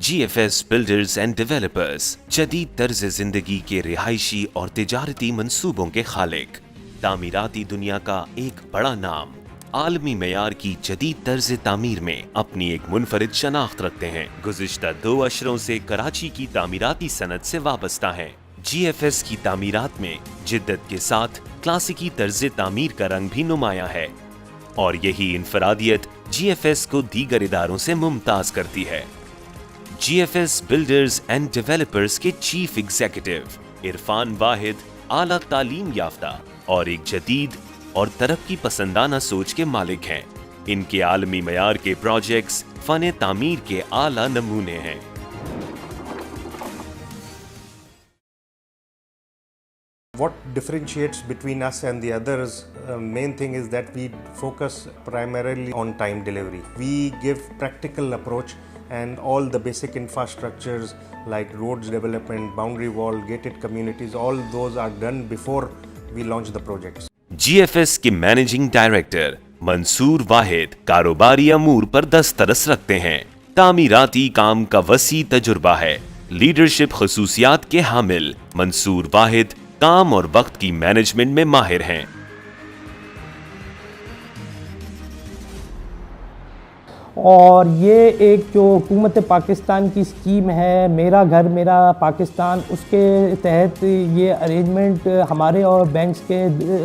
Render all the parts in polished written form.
GFS builders and developers जदीद तर्ज जिंदगी के रिहायशी और तिजारती मंसूबों के खालिक, तामीराती दुनिया का एक बड़ा नाम, आलमी मयार की जदीद तर्ज तामीर में अपनी एक मुनफरिद शनाख्त रखते हैं। गुज़िश्ता 2 अशरों से कराची की तामीराती सनत से वाबस्ता हैं। GFS की तामीरात में जिद्दत के साथ क्लासिकी तर्ज तामीर का रंग भी नुमाया है और यही इनफरादियत GFS को दीगर इदारों से मुमताज करती है। GFS बिल्डर्स एंड डेवलपर्स के चीफ एग्जीक्यूटिव इरफान वाहिद आला तालीम याफ्ता और एक जदीद और तरक्की पसंदाना सोच के मालिक हैं। इनके आलमी मयार के प्रोजेक्ट्स फन तामीर के आला नमूने हैं। What differentiates between us and the others, main thing is that we focus primarily on time delivery. We give practical approach and all the basic infrastructures like roads development, boundary wall, gated communities, all those are done before we launch the projects. GFS के managing director Mansoor वाहिद कारोबारी अमूर पर दस्तरस रखते हैं। तामीराती काम का वसी तजुर्बा है। लीडरशिप खसूसियात के हामिल मंसूर वाहिद काम और वक्त की मैनेजमेंट में माहिर हैं। और ये एक जो हुकूमत पाकिस्तान की स्कीम है मेरा घर मेरा पाकिस्तान, उसके तहत ये अरेंजमेंट हमारे और बैंक्स के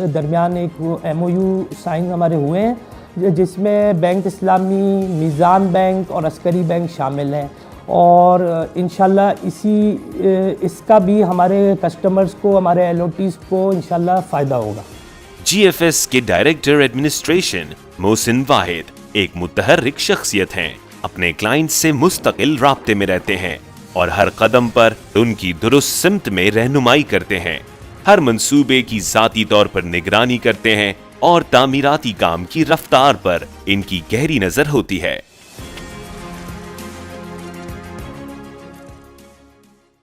दरमियान एक MOU साइन हमारे हुए हैं, जिसमें बैंक इस्लामी, मीज़ान बैंक और अस्करी बैंक शामिल हैं और इंशाल्लाह इसका भी हमारे कस्टमर्स को, हमारे LOTs को इंशाल्लाह फ़ायदा होगा। GFS के डायरेक्टर एडमिनिस्ट्रेशन मोहसिन वाहिद एक मुतहर्रिक शख्सियत हैं। अपने क्लाइंट्स से मुस्तकिल राब्ते में रहते हैं और हर कदम पर उनकी दुरुस्त सिमत में रहनुमाई करते हैं। हर मंसूबे की ज़ाती तौर पर निगरानी करते हैं और तामीराती काम की रफ्तार पर इनकी गहरी नजर होती है।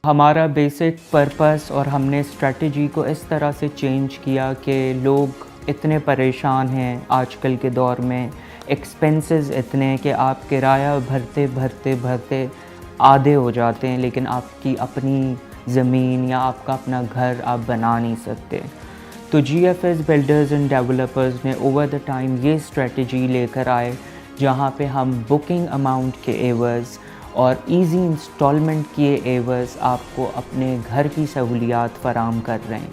हमारा बेसिक पर्पस और हमने स्ट्रेटजी को इस तरह से चेंज किया कि लोग इतने परेशान हैं आजकल के दौर में, एक्सपेंसेस इतने कि आप किराया भरते भरते भरते आधे हो जाते हैं, लेकिन आपकी अपनी ज़मीन या आपका अपना घर आप बना नहीं सकते। तो GFS बिल्डर्स एंड डेवलपर्स ने ओवर द टाइम ये स्ट्रेटजी लेकर आए जहाँ पे हम बुकिंग अमाउंट के एवज़ और इजी इंस्टॉलमेंट किए एवज़ आपको अपने घर की सहूलियात फराम कर रहे हैं।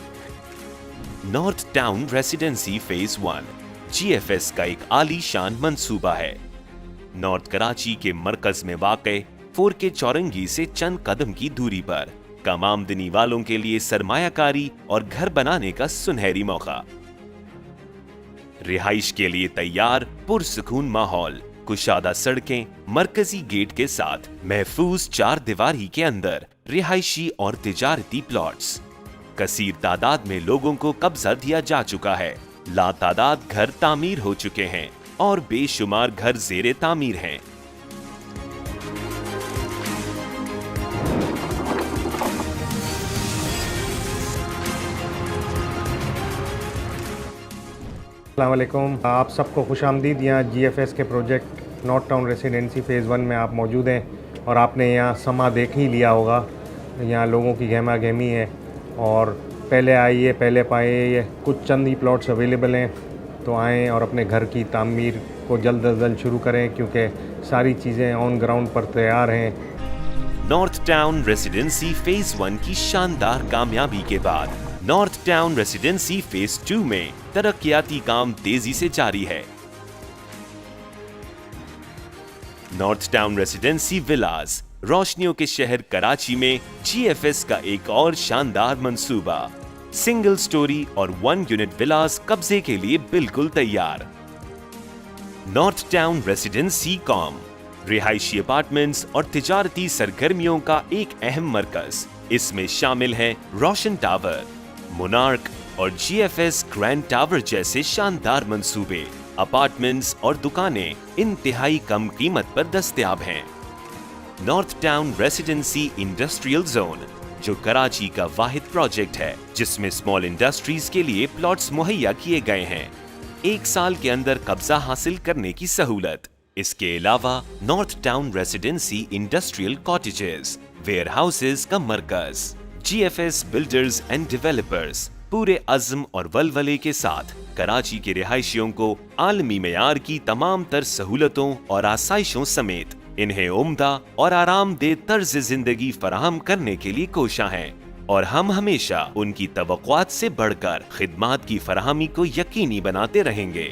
North town residency phase 1 GFS का एक आलीशान मंसूबा है। नॉर्थ कराची के मरकज में वाक़े 4K चौरंगी से चंद कदम की दूरी पर कम आमदनी वालों के लिए सरमायाकारी और घर बनाने का सुनहरी मौका। रिहाइश के लिए तैयार पुरसुकून माहौल, कुशादा सड़कें, मरकजी गेट के साथ महफूज 4 दीवारी के अंदर रिहायशी और तिजारती प्लॉट्स। कसीर तादाद में लोगों को कब्जा दिया जा चुका है। लातादाद घर तामीर हो चुके हैं और बेशुमार घर ज़ेरे तामीर हैं। अस्सलाम वालेकुम, आप सबको खुशामदीद। यहाँ GFS के project north town residency phase 1 में आप मौजूद हैं और आपने यहाँ समा देख ही लिया होगा। यहाँ लोगों की गहमा गहमी है और पहले आइए पहले पाइए, कुछ चंद ही प्लॉट्स अवेलेबल हैं, तो आएँ और अपने घर की तामीर को जल्द अज जल्द शुरू करें क्योंकि सारी चीज़ें ऑन ग्राउंड पर तैयार हैं। नॉर्थ टाउन रेसिडेंसी फेज 1 की शानदार कामयाबी के बाद नॉर्थ टाउन रेसिडेंसी फेज 2 में तरक्याती काम तेजी से जारी है। नॉर्थ टाउन रेसिडेंसी विलास रोशनियों के शहर कराची में GFS का एक और शानदार मंसूबा, सिंगल स्टोरी और 1 यूनिट विलास कब्जे के लिए बिल्कुल तैयार। नॉर्थ टाउन रेसिडेंसी कॉम रिहायशी अपार्टमेंट्स और तिजारती सरगर्मियों का एक अहम मरकज। इसमें शामिल हैं रोशन टावर, मोनार्क और GFS ग्रैंड टावर जैसे शानदार मंसूबे। अपार्टमेंट्स और दुकानें इंतहाई कम कीमत पर दस्तयाब हैं। North town residency industrial zone जो कराची का वाहिद प्रोजेक्ट है जिसमें स्मॉल इंडस्ट्रीज के लिए प्लॉट्स मुहैया किए गए हैं। 1 साल के अंदर कब्जा हासिल करने की सहूलत। اس کے علاوہ north town residency industrial cottages, warehouses کا مرکز، G F S builders and developers پورے عزم اور ولولے کے ساتھ کراچی کے رہائشیوں کو عالمی معیار کی تمام تر سہولتوں اور آسائشوں سمیت انہیں عمدہ اور آرام دہ طرز زندگی فراہم کرنے کے لیے کوشاں ہیں، اور ہم ہمیشہ ان کی توقعات سے بڑھ کر خدمات کی فراہمی کو یقینی بناتے رہیں گے۔